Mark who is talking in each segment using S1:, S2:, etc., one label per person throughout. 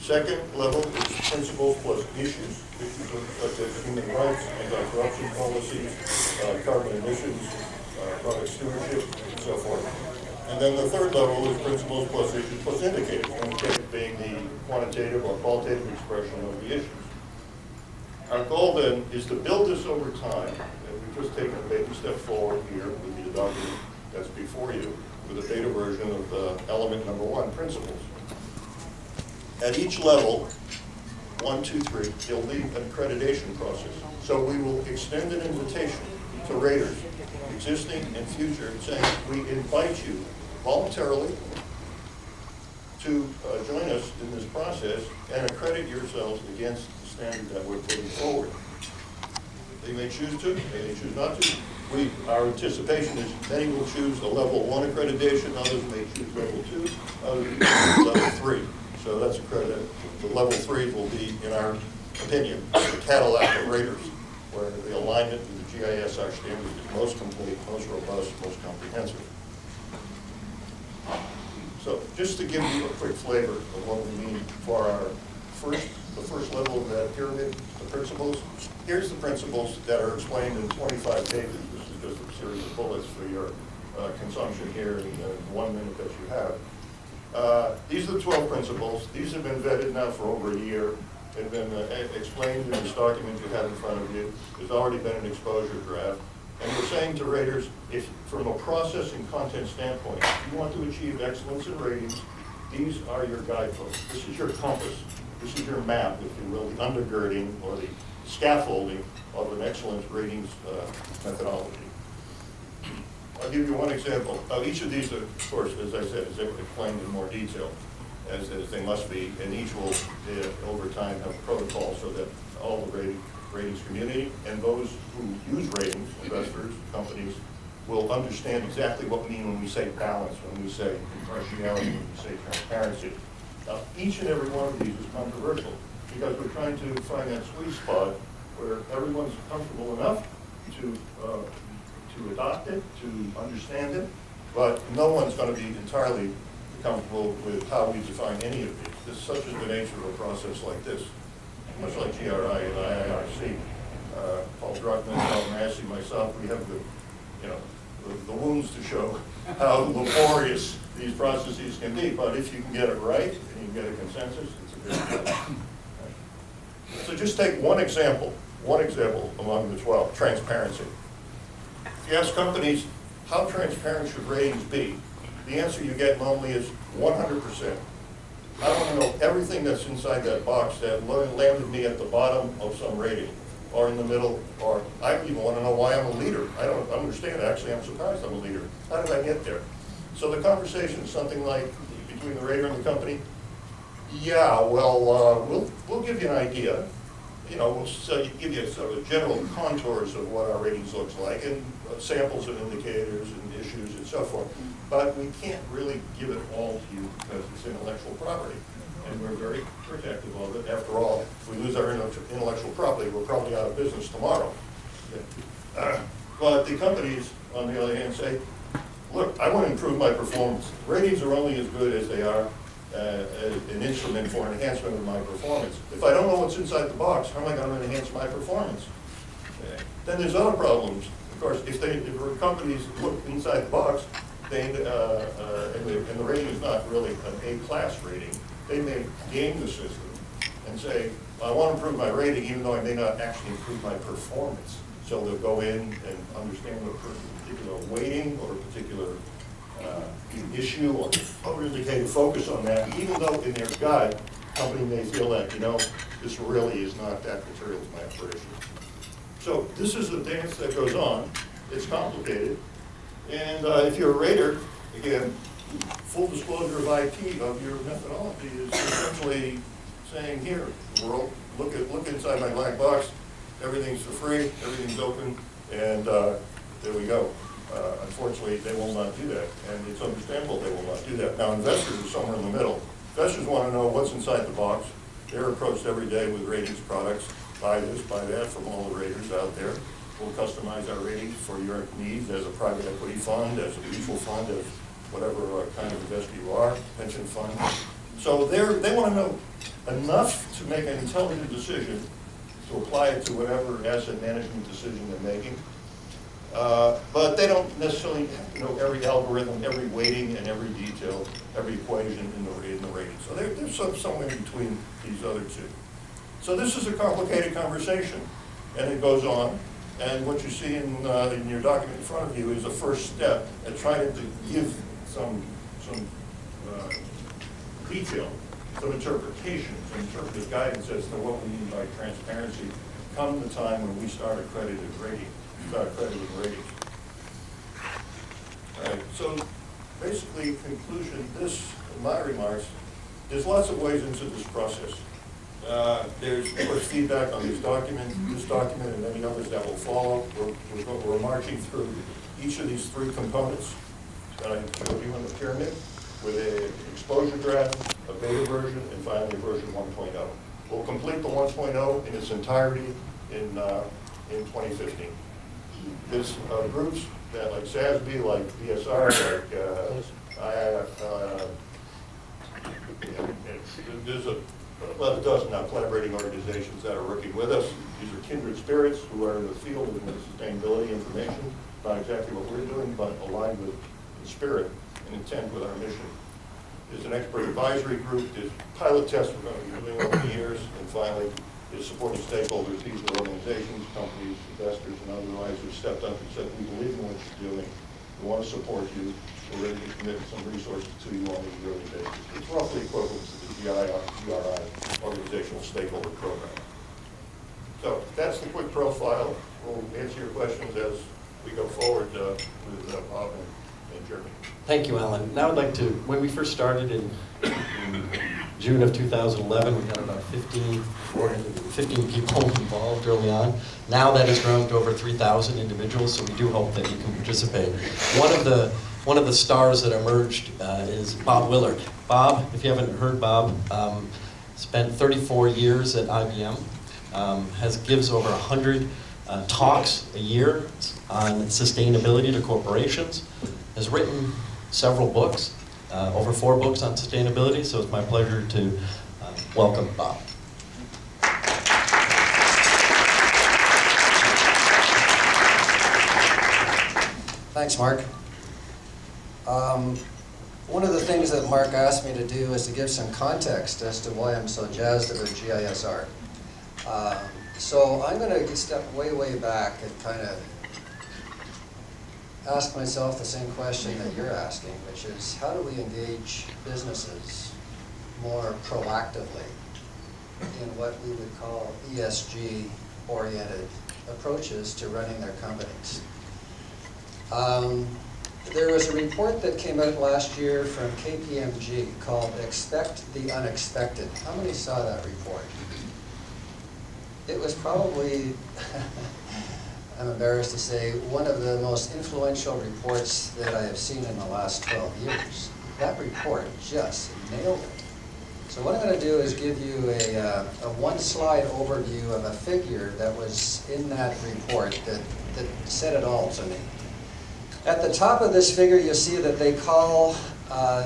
S1: Second level is principles plus issues such as human rights, anti-corruption policies, carbon emissions, product stewardship, and so forth. And then the third level is principles plus issues plus indicators, indicators being the quantitative or qualitative expression of the issues. Our goal then is to build this over time, and we've just taken a baby step forward here with the document that's before you, with a beta version of element number 1, principles. At each level, 1, 2, 3, there'll be an accreditation process. So we will extend an invitation to raters, existing and future, saying we invite you voluntarily to join us in this process and accredit yourselves against the standard that we're putting forward. They may choose to, they may choose not to. Our anticipation is many will choose a level 1 accreditation, others may choose level 2, others may choose level 3. So that's accredited. The level 3 will be, in our opinion, the Cadillac of raters, where the alignment with the GISR standard is most complete, most robust, most comprehensive. So just to give you a quick flavor of what we mean for the first level of that pyramid, the principles. Here's the principles that are explained in 25 pages. This is just a series of bullets for your consumption here in the 1 minute that you have. These are the 12 principles. These have been vetted now for over a year. They've been explained in this document you have in front of you. There's already been an exposure draft. And we're saying to raters, if from a process and content standpoint, if you want to achieve excellence in ratings, these are your guideposts. This is your compass. This is your map, if you will, the undergirding or the scaffolding of an excellence ratings methodology. I'll give you one example. Each of these, of course, as I said, is explained in more detail, as they must be, and each will, over time, have protocols so that all the ratings community and those who use ratings, investors, companies, will understand exactly what we mean when we say balance, when we say impartiality, when we say transparency. Now, each and every one of these is controversial because we're trying to find that sweet spot where everyone's comfortable enough to adopt it, to understand it, but no one's going to be entirely comfortable with how we define any of these. This is such as the nature of a process like this, much like GRI and IIRC. Paul Druckmann, Paul Massey, myself, we have the wounds to show how laborious these processes can be, but if you can get it right and you get a consensus, it's a good thing. So just take one example among the 12, transparency. If you ask companies, how transparent should ratings be? The answer you get normally is 100%. I want to know everything that's inside that box that landed me at the bottom of some rating, or in the middle, or I even want to know why I'm a leader. I don't understand. Actually, I'm surprised I'm a leader. How did I get there? So the conversation is something like between the rater and the company. Yeah, well, we'll give you an idea. We'll give you sort of general contours of what our ratings looks like and samples of indicators and issues and so forth. But we can't really give it all to you because it's intellectual property. And we're very protective of it. After all, if we lose our intellectual property, we're probably out of business tomorrow. But the companies, on the other hand, say, look, I want to improve my performance. Ratings are only as good as they are an instrument for enhancement of my performance. If I don't know what's inside the box, how am I going to enhance my performance? Then there's other problems. Of course, if companies look inside the box, and the rating is not really an A-class rating, they may game the system and say, I want to improve my rating even though I may not actually improve my performance. So they'll go in and understand a particular weighting or a particular issue or indicator, focus on that, even though in their guide, the company may feel that, this really is not that material to my operation. So this is the dance that goes on. It's complicated. And if you're a rater, again, full disclosure of IP of your methodology is essentially saying, here, world, look inside my black box. Everything's for free, everything's open, and there we go. Unfortunately, they will not do that, and it's understandable they will not do that. Now, investors are somewhere in the middle. Investors want to know what's inside the box. They're approached every day with ratings products. Buy this, buy that from all the raters out there. We'll customize our ratings for your needs as a private equity fund, as a mutual fund, as whatever kind of investor you are, pension fund. So they want to know enough to make an intelligent decision to apply it to whatever asset management decision they're making. But they don't necessarily know every algorithm, every weighting, and every detail, every equation in the rating. So they're somewhere between these other two. So this is a complicated conversation, and it goes on. And what you see in your document in front of you is a first step at trying to give some detail, some interpretation, some interpretive guidance as to what we mean by transparency come the time when we start accrediting ratings. All right, so basically, in conclusion, in my remarks, there's lots of ways into this process. There's, of course, feedback on this document and many others that will follow. We're marching through each of these three components that I showed you in the pyramid with an exposure draft, a beta version, and finally version 1.0. We'll complete the 1.0 in its entirety in 2015. There's groups that, like SASB, like BSR, there's about a dozen now collaborating organizations that are working with us. These are kindred spirits who are in the field of sustainability information, not exactly what we're doing, but aligned with the spirit and intent with our mission. There's an expert advisory group, there's pilot tests we're going to be doing over the years, and finally, there's supporting stakeholders. These are organizations, companies, investors, and otherwise who stepped up and said, we believe in what you're doing, we want to support you, we're ready to commit some resources to you on a yearly basis. It's roughly equivalent to the GRI organizational stakeholder program. So that's the quick profile. We'll answer your questions as we go forward with Bob and Jeremy.
S2: Thank you, Alan. Now I'd like to, when we first started in June of 2011, we had about 15 people involved early on. Now that has grown to over 3,000 individuals, so we do hope that you can participate. One of the stars that emerged is Bob Willard. Bob, if you haven't heard Bob, spent 34 years at IBM, gives over 100 talks a year on sustainability to corporations, has written several books, over 4 books on sustainability, so it's my pleasure to welcome Bob.
S3: Thanks, Mark. One of the things that Mark asked me to do is to give some context as to why I'm so jazzed about GISR. So I'm going to step way, way back and kind of ask myself the same question that you're asking, which is how do we engage businesses more proactively in what we would call ESG-oriented approaches to running their companies? There was a report that came out last year from KPMG called Expect the Unexpected. How many saw that report? It was probably, I'm embarrassed to say, one of the most influential reports that I have seen in the last 12 years. That report just nailed it. So what I'm going to do is give you a one-slide overview of a figure that was in that report that said it all to me. At the top of this figure, you'll see that they call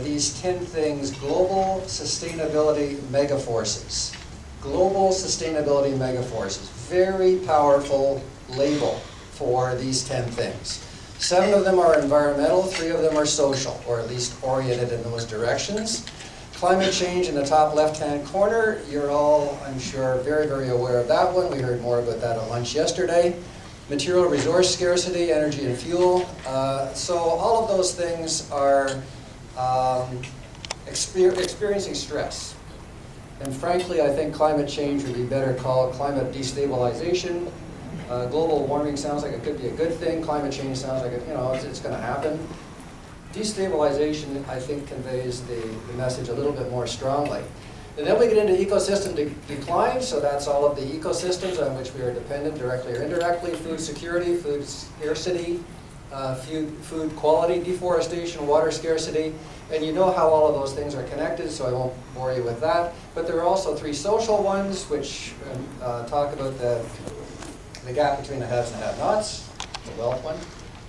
S3: these 10 things global sustainability megaforces. Global sustainability megaforces. Very powerful label for these 10 things. 7 of them are environmental, 3 of them are social, or at least oriented in those directions. Climate change in the top left-hand corner, you're all, I'm sure, very, very aware of that one. We heard more about that at lunch yesterday. Material resource scarcity, energy and fuel. So all of those things are experiencing stress. And frankly, I think climate change would be better called climate destabilization. Global warming sounds like it could be a good thing. Climate change sounds like it's going to happen. Destabilization, I think, conveys the message a little bit more strongly. And then we get into ecosystem decline, so that's all of the ecosystems on which we are dependent, directly or indirectly. Food security, food scarcity, food quality, deforestation, water scarcity. And you know how all of those things are connected, so I won't bore you with that. But there are also 3 social ones, which talk about the gap between the haves and the have-nots, the wealth one,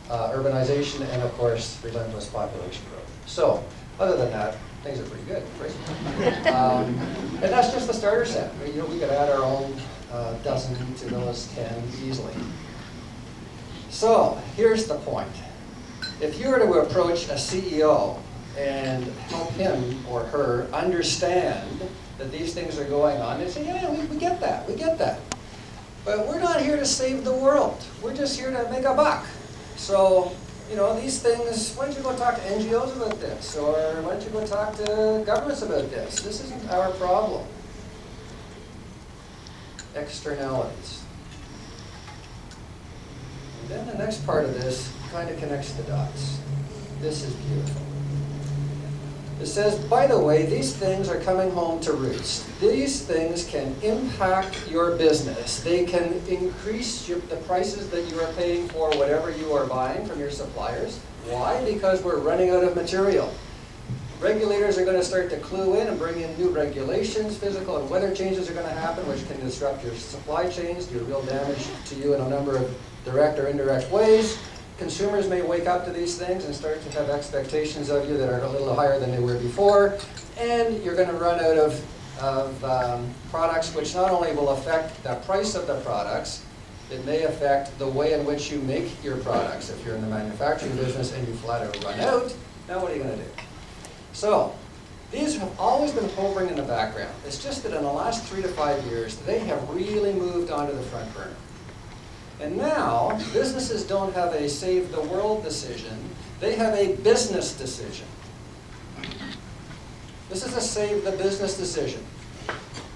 S3: urbanization, and of course, relentless population growth. So, other than that, things are pretty good. And that's just the starter set. We could add our own dozen to those 10 easily. So here's the point. If you were to approach a CEO and help him or her understand that these things are going on, they say, yeah, we get that, we get that. But we're not here to save the world. We're just here to make a buck. So, these things, why don't you go talk to NGOs about this? Or why don't you go talk to governments about this? This isn't our problem. Externalities. And then the next part of this kind of connects the dots. This is beautiful. It says, by the way, these things are coming home to roost. These things can impact your business. They can increase the prices that you are paying for whatever you are buying from your suppliers. Why? Because we're running out of material. Regulators are going to start to clue in and bring in new regulations. Physical and weather changes are going to happen, which can disrupt your supply chains, do real damage to you in a number of direct or indirect ways. Consumers may wake up to these things and start to have expectations of you that are a little higher than they were before. And you're going to run out of products which not only will affect the price of the products, it may affect the way in which you make your products. If you're in the manufacturing business and you flat out run out, now what are you going to do? So, these have always been hovering in the background. It's just that in the last 3 to 5 years, they have really moved onto the front burner. And now, businesses don't have a save the world decision, they have a business decision. This is a save the business decision.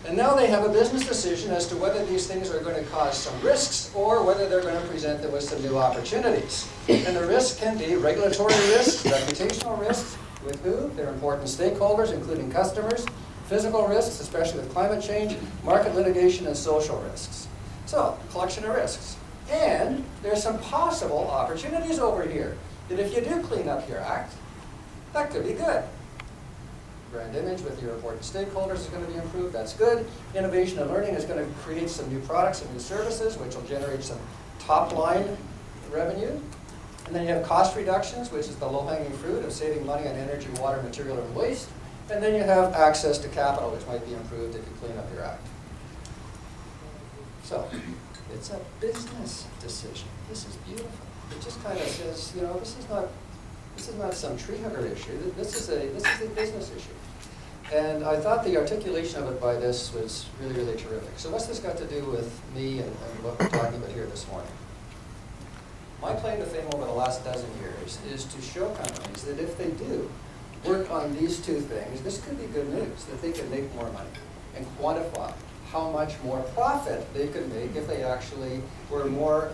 S3: And now they have a business decision as to whether these things are going to cause some risks or whether they're going to present them with some new opportunities. And the risks can be regulatory risks, reputational risks, with who? Their important stakeholders, including customers, physical risks, especially with climate change, market litigation, and social risks. So, collection of risks. And there's some possible opportunities over here that if you do clean up your act, that could be good. Brand image with your important stakeholders is going to be improved, that's good. Innovation and learning is going to create some new products and new services, which will generate some top-line revenue. And then you have cost reductions, which is the low-hanging fruit of saving money on energy, water, material, and waste. And then you have access to capital, which might be improved if you clean up your act. So, it's a business decision. This is beautiful. It just kind of says, this is not some tree hugger issue. This is a business issue. And I thought the articulation of it by this was really, really terrific. So what's this got to do with me and what we're talking about here this morning? My claim to fame over the last dozen years is to show companies that if they do work on these two things, this could be good news, that they can make more money and quantify how much more profit they could make if they actually were more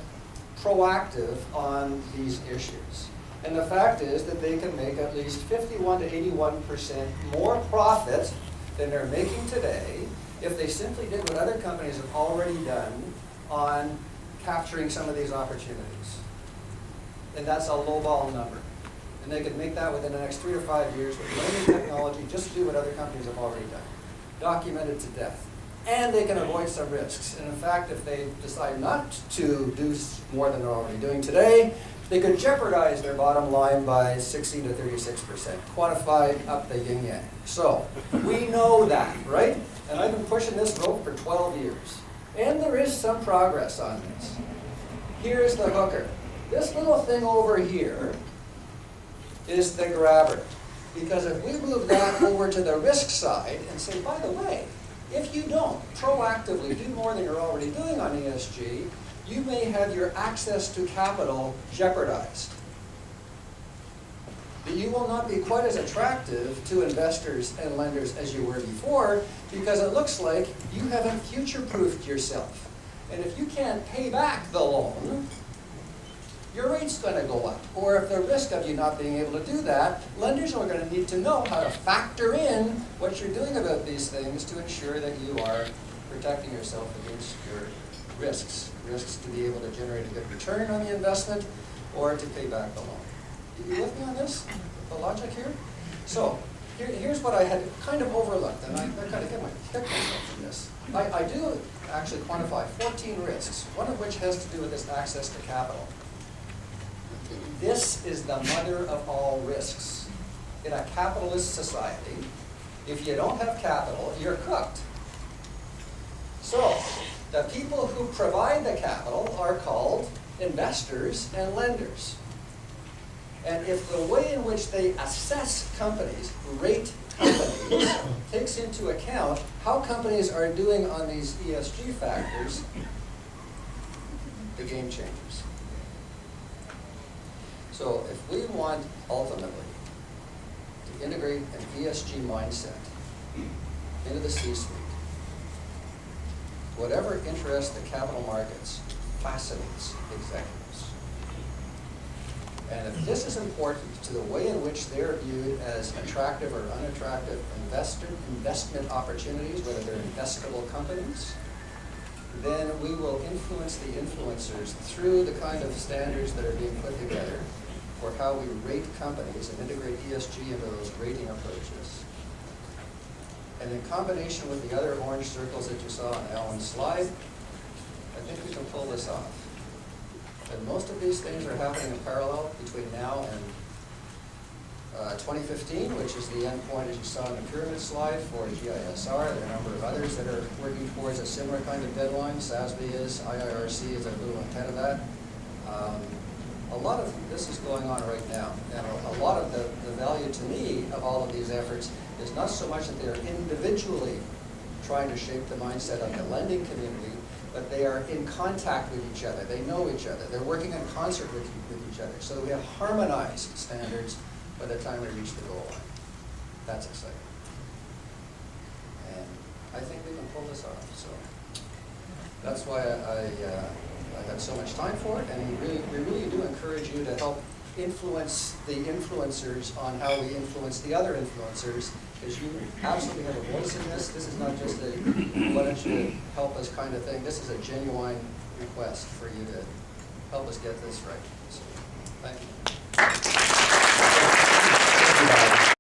S3: proactive on these issues. And the fact is that they can make at least 51 to 81% more profit than they're making today if they simply did what other companies have already done on capturing some of these opportunities. And that's a lowball number. And they could make that within the next 3 to 5 years with learning technology, just do what other companies have already done. Documented to death. And they can avoid some risks. And in fact, if they decide not to do more than they're already doing today, they could jeopardize their bottom line by 60 to 36%, quantified up the yin-yang. So, we know that, right? And I've been pushing this rope for 12 years. And there is some progress on this. Here's the hooker. This little thing over here is the grabber. Because if we move that over to the risk side and say, by the way, if you don't proactively do more than you're already doing on ESG, you may have your access to capital jeopardized. That you will not be quite as attractive to investors and lenders as you were before because it looks like you haven't future-proofed yourself. And if you can't pay back the loan, your rate's going to go up. Or if the risk of you not being able to do that, lenders are going to need to know how to factor in what you're doing about these things to ensure that you are protecting yourself against your risks. Risks to be able to generate a good return on the investment or to pay back the loan. You with me on this? The logic here? So, here's what I had kind of overlooked, and I kind of kick myself from this. I do actually quantify 14 risks, one of which has to do with this access to capital. This is the mother of all risks. In a capitalist society, If you don't have capital, you're cooked. So, the people who provide the capital are called investors and lenders. And if the way in which they assess companies, rate companies, takes into account how companies are doing on these ESG factors, the game changes. So if we want ultimately to integrate an ESG mindset into the C-suite, whatever interest the capital markets fascinates executives. And if this is important to the way in which they're viewed as attractive or unattractive investment opportunities, whether they're investable companies, then we will influence the influencers through the kind of standards that are being put together for how we rate companies and integrate ESG into those rating approaches. And in combination with the other orange circles that you saw on Alan's slide, I think we can pull this off. And most of these things are happening in parallel between now and 2015, which is the end point, as you saw in the pyramid slide, for GISR. There are a number of others that are working towards a similar kind of deadline. SASB is, IIRC is a little ahead of that. A lot of this is going on right now, and a lot of the value to me of all of these efforts is not so much that they are individually trying to shape the mindset of the lending community, but they are in contact with each other. They know each other. They're working in concert with each other. So we have harmonized standards by the time we reach the goal line. That's exciting. And I think we can pull this off. So that's why I got so much time for it, and we really do encourage you to help influence the influencers on how we influence the other influencers, because you absolutely have a voice in this. This is not just a why don't you help us kind of thing. This is a genuine request for you to help us get this right. So, thank you.